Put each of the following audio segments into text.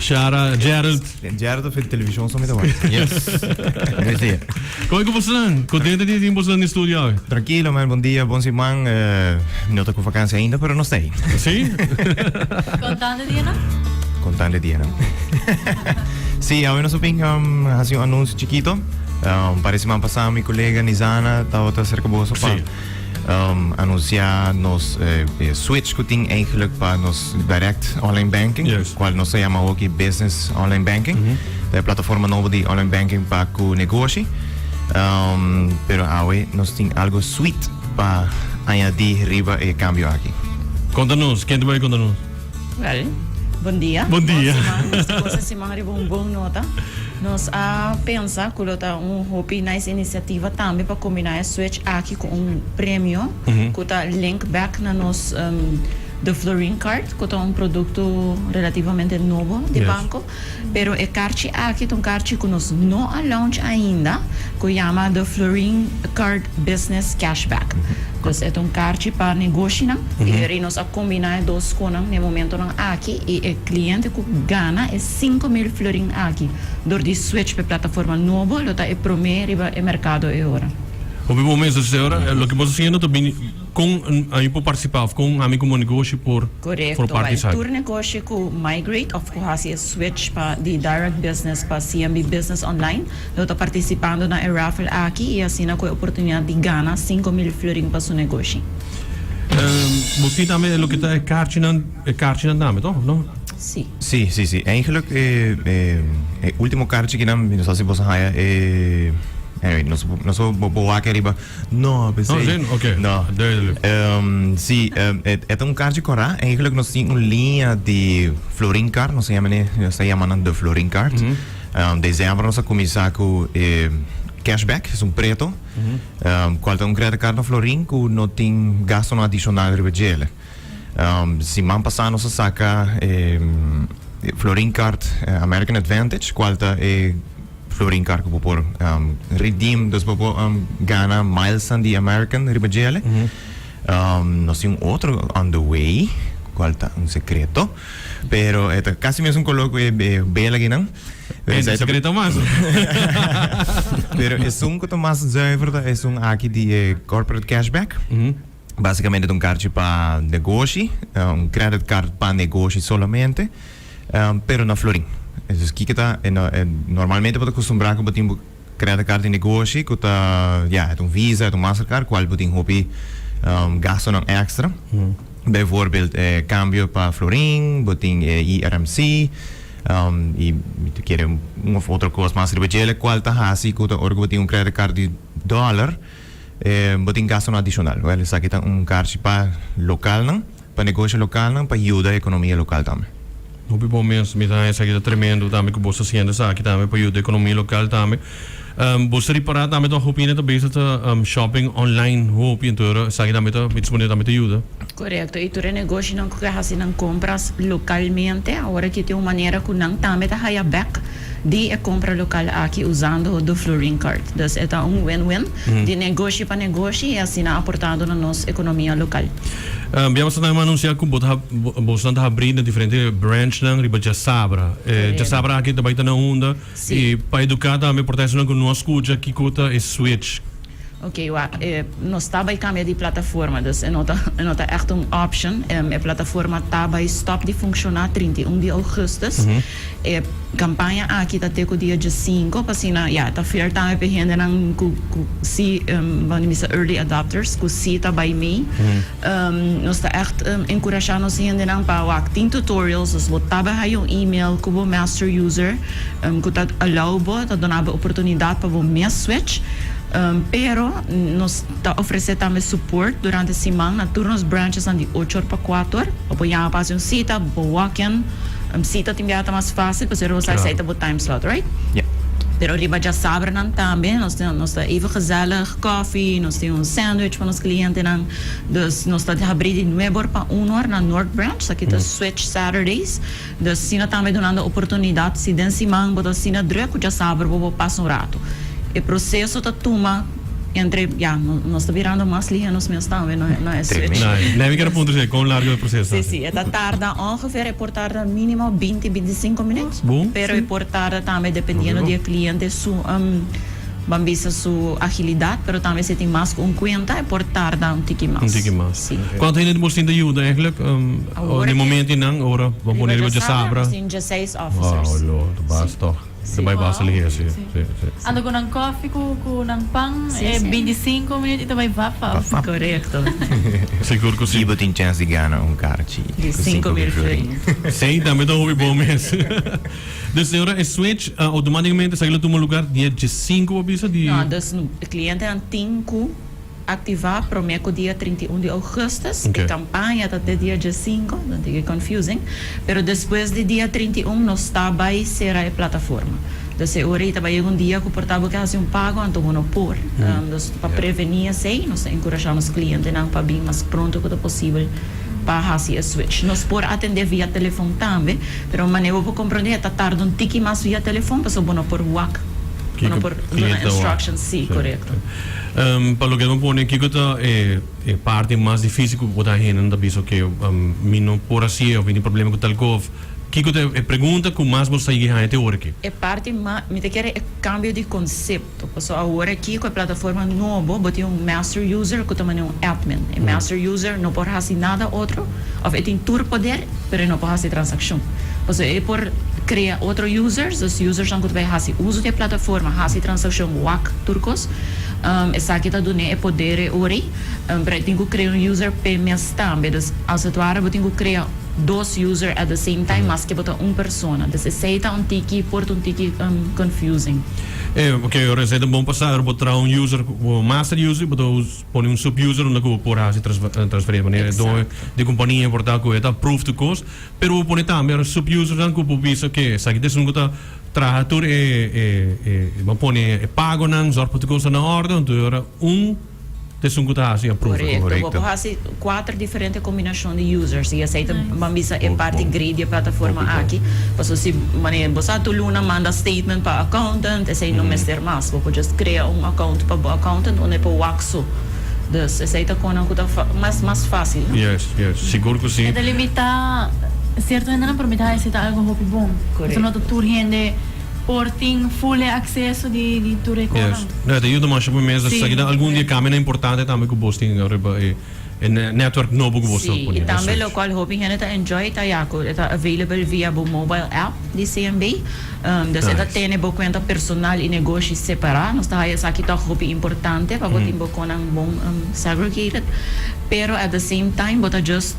Shara, Gerald. Gerald fez televisão só me dá. Yes. Como é que você está? Contente de ter você no estúdio hoje? Tranquilo, man. Bom dia, bom semana. Não estou com vacância ainda, mas não sei. Sim? Contando, Diana? Contando, Diana. Sim, hoje nós vamos fazer anúncio chiquito. Para semana passada, minha colega Nizana estava cerca de você para anunciar nos switch que tem eigenlijk para nos direct online banking, qual nós chamamos ook business online banking. É a plataforma nova de online banking para o negócio. Pero hoje nós temos algo suite para añadir riba e cambio aqui. Conta-nos, quem vai contar-nos? Well, bom dia. Bom dia. Essa semana é uma boa nota. Nós pensa que é uma nice iniciativa também para combinar a switch aqui com prêmio que está link back na nos The Florin Card, que é produto relativamente novo de banco, pero é card aqui um card que nós não launch ainda, que chama The Florin Card Business Cashback. Então é card para negócio, e nós combinar dois coisas no momento aqui, e o cliente que ganha é 5.000 florin aqui. Door die switch para plataforma nova, lo tá é primeiro e mercado agora. Op dit moment is het lo que você haciendo também com aí por participar com amigo como negócio por participar. Tour negócio com migrate of cohasi switch para de direct business para CMB business online. Lo tá participando na raffle aqui e assim na oportunidade de ganhar 5.000 florin para seu negócio. Você também lo que tá é kaartje também, não? Sim. Sim. Eigenlijk o último kaartje que nós fazemos é nós vamos aqui arriba. Não, pensei. Ok. Não. Duidelijk. Sim, é kaartje corá. Eigenlijk nós temos uma linha de Florin Card, nós chamamos de Florin Card. Dezembro nós começar com cashback, é preto. Qual é credit card na Florin que não tem gasto adicional riba. Se man passar nós saca Florin Card American Advantage, qual é Florin Card que por redeem, dus por gana miles aan die American ribajele. Nós temos outro on the way, qual é secreto, pero é quase mesmo coloco bela aqui não. É secreto mais. Pero é que mais zuiver, é aqui de corporate cashback. Basicamente é card para negócio, credit card para negócio solamente, pero na Florin. Dus kijk normalmente pode acostumbrar com botin credit card de negócio, que het Visa, het Mastercard, qual botin hopi gasto não extra. Bijvoorbeeld cambio para Florin, botin IRMC, e quer uma outra coisa mais ribajele, qual tá hasi que orgo botin credit card de dólar, botin gasto não adicional. Well, isso aqui tá card para local não, para negócio local não, para ajudar a economia local também. Op dit moment is het tremendo também que você haciendo aqui também para a economia local também. Você reparar também a opinião também de shopping online hope então sabe também também ajuda. Correto. E todo negócio não que fazem compras localmente, agora que tem uma maneira que não também tá high back de compra local aqui usando o Florin Card. Então é win-win de negócio para negócio e assim aportando na nossa economia local. Vamos também anunciar que você está abrindo diferentes branches na riba de Sabra. De Sabra aqui também está na onda e para educar também proteção que não escuta que conta é switch. Ok, nós estamos a cambiar de plataforma, dus é echt uma option. A plataforma está a stop de funcionar 31 de augustus. A campanha aqui está até o dia 5, para está fair também para gente que vamos dizer early adopters, que se está by me. Nós está echt encorajando os gente para tem tutorials, dus você está a um e-mail que o master user que está allowable, está dando a oportunidade para o meu switch. Pero nos oferece também suporte durante a semana, turnos branches de 8 para 4, apoiar para fazer cita, walk-in, cita tem mais fácil, porque você vai sair do time slot, right? Yeah. Pero riba já sabe também, nós temos even gezellig coffee, nós temos sandwich para os clientes, dus nós temos abrir de 9 para 1 hora na North Branch, aqui tá Switch Saturdays, dus sina também dando oportunidade, se den semana, botar sina druk, já sabe, vou passar rato. O processo da toma entre, no está virando más ligeros menos também, não é switch. Não, nem que era ponto de com largo o processo. Sim, esta tarda ongeveer, por tarda mínimo 20-25 minutos. Bom, Pero por tarda também dependendo do cliente, bambisa sua agilidade, pero também se tem mais com conta, por tarda tique mais. Um tique mais. Sim. Quanto ainda você ainda ajuda eigenlijk? No momento não, agora vamos poner o de sabra. Sim, 16 officers. Oh, Lord, basta. Também basta ali assim. Ando com um coffee, com um pão, Sim, sim. 25 minutos e também vapa. Correto. Seguro que sim. Iba tem chance de ganhar cartão De 5.000 florins. Sim, também dá um bom mês. Dus agora é switch automaticamente sai do lugar dia de 5 bisa de. Não, dus o cliente tem que ativar para o dia 31 de agosto. Okay. A campanha até dia 5, não tem que confusing. Pero depois de dia 31 não está vai ser a plataforma. Dus ahorita vai um dia que o portável quer fazer pago, então não por. Dus para prevenir assim, nós encorajamos o cliente não para vir mais pronto que possível para fazer a switch. Nós por atender via telefone também, pero maneira para compreender está tarde tique mais via telefone, para não por WhatsApp. Não por instructions, sim, correto. Para o que eu ponho aqui que é parte mais difícil que botar aí não bicho que não por assim eu tenho problema com tal coisa. Que é pergunta que mais você aí até hora aqui. É parte mais, me te quer é cambio de conceito. Porque agora aqui com a plataforma nova, botei master user que também é admin. E master user não pode fazer nada outro, ou tem todo poder, mas não pode fazer transação. Porque é por criar outros users, os users não podem fazer uso da plataforma, fazer transação WAC turcos. Essa aqui está dando é poder ori, para tem que criar user PMS também. Então, als het ware, tem que criar dois users at the same time, mas que botar pessoa. Então, se é tiki, porta tiki confusing. Ok, agora é bom passar, botar user, o master user, põe sub-user, onde eu por transferir de maneira de companhia, portar que é proof to cost, pero põe também sub-user, que eu penso que essa aqui tem que estar trabalhador mas põe pago não, zorg para coisa na ordem, então tem que estar assim aprovado. Correto. Vou fazer 4 diferentes combinações de users. E aceita bambisa é parte grande da plataforma aqui. Porque se você tuluna manda statement para accountant, esse não é ser mais. Vou just criar account para o accountant onde para o waxo. Dus aceita com uma coisa mais fácil. Yes, seguro que sim. É delimitar, certo, ainda não permite aceitar algo hobby bom. Correto. Então, não turhende porting full acesso de tour econômico. Yes. Não, daí eu mais mesmo se algum dia caminho é importante também que o posting agora é network novo que você pode. E também o qual hobby gente está enjoy tá jaco, está available via o mobile app de CMB. Dus esta tem boa conta personal e negócio separado. Nós está essa aqui tá hobby importante para botar boa com um bom segregated. Pero at the same time, bota just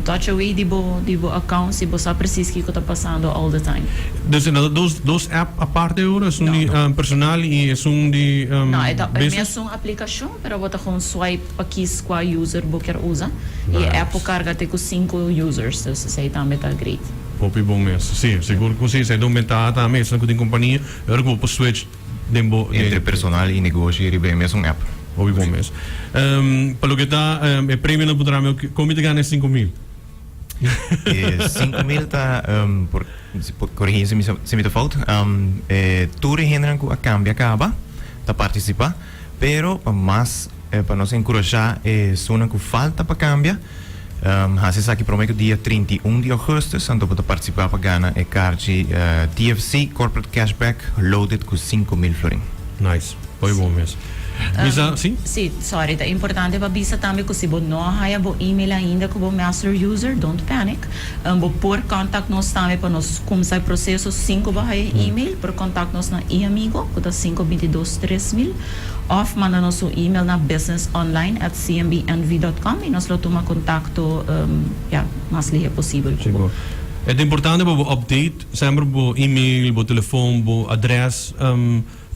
touch away de bo account se você precisa que está passando all the time. Dus dos app aparte agora, é um personal e é de não, é mesmo uma aplicação, pero bota com swipe aqui qual user quer usa e a app carga tem com 5 users, então isso aí também tá great. Hopi bom mesmo, sim, seguro que você sai aumentar também, se não tem companhia, agora que vou switch entre personal e negócio e bem mesmo app. Hopi bom mesmo. Pelo que está, é prêmio não poderá me como te ganha 5.000. 5.000 está por corrigir se me está falta. Tudo hindran que a cambia acaba, tá participar, pero mas para nós encorajar zona que falta para cambiar. Hace aqui prometo dia 31 de agosto, então para participar para ganhar é card TFC Corporate Cashback loaded com 5.000 florins. Nice, foi bom mesmo. Bisa, sim? Sim, sorry, é importante para bisa também que se você não haya o e-mail ainda com o master user, don't panic. Vou pôr contato nós também para nós começar o processo 5 para e-mail, por contato nós na e-amigo, que está 5223000, ou manda nosso e-mail na businessonline@cmbnv.com e nós tomamos contato mais ligeiro possível. É importante para o update, sempre o e-mail, o telefone, o adresse.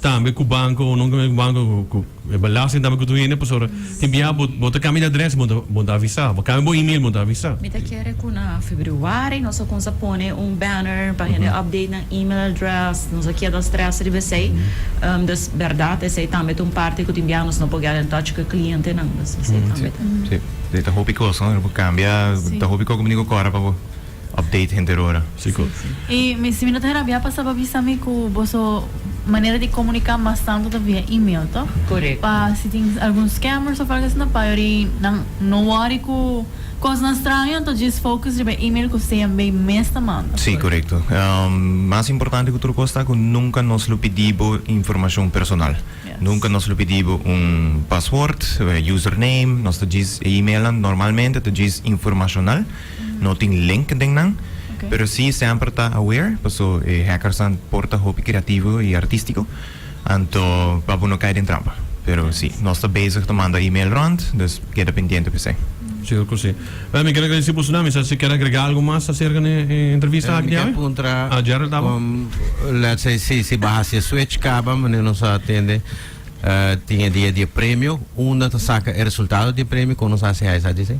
Também com o banco, não com o banco, é belasting também com o dinheiro, pessoal. Tem que botar caminho de adresse, botar avisar, botar caminho e-mail, botar avisar. Me te quer que na fevereiro nós vamos pôr banner para gente update na email address, nós aqui das três de você. Das verdade, esse também tem parte que enviamos não pode em touch com o cliente não, das também. Sim, está hobby coisa, não cambia, está hobby coisa comigo agora para update gente hora. Seguro. E se me não terá via passar para avisar me que você maneira de comunicar mais tanto via e-mail, tá? Correto. Pa se tem alguns scammers ou algo assim, pa yori não worry com coisas estranhas, então just focus de e-mail que você bem mesmo manda. Sim, correto. Mais importante que outra coisa é que nunca nos lhe pedimos informação personal. Yes. Nunca nos lhe pedimos password, username, nós diz e-mail normalmente, diz informacional, não tem link dentro. Okay. Pero sí sempre está aware, so hackers são porta hobby criativo e artístico, então para não cair em trampa. Pero sí, nós está bezig te mandar e-mail rond, dus queda pendiente por si. Seguro que sim. Me quero agradecer por tsunami. Se você quer agregar algo mais acerca da entrevista aqui, quer perguntar Gerald, tá bom? let's say se barra switch acaba, mas não só atende tinha dia de prêmio, onde tu saca o resultado de prêmio quando você realiza dizer.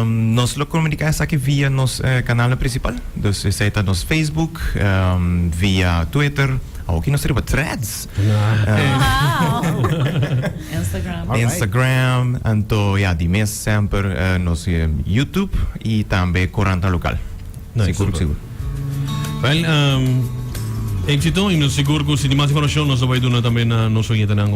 Nós lo comunicamos aqui via nosso canal principal, dus está no Facebook, via Twitter, aqui nós temos threads, Instagram. Alright. Instagram, então ja, die mês sempre nos YouTube e também Coranta local. Nice, Seguro, super. seguro. Well, éxito e seguro que se tem mais informação nós vamos dar também na nossa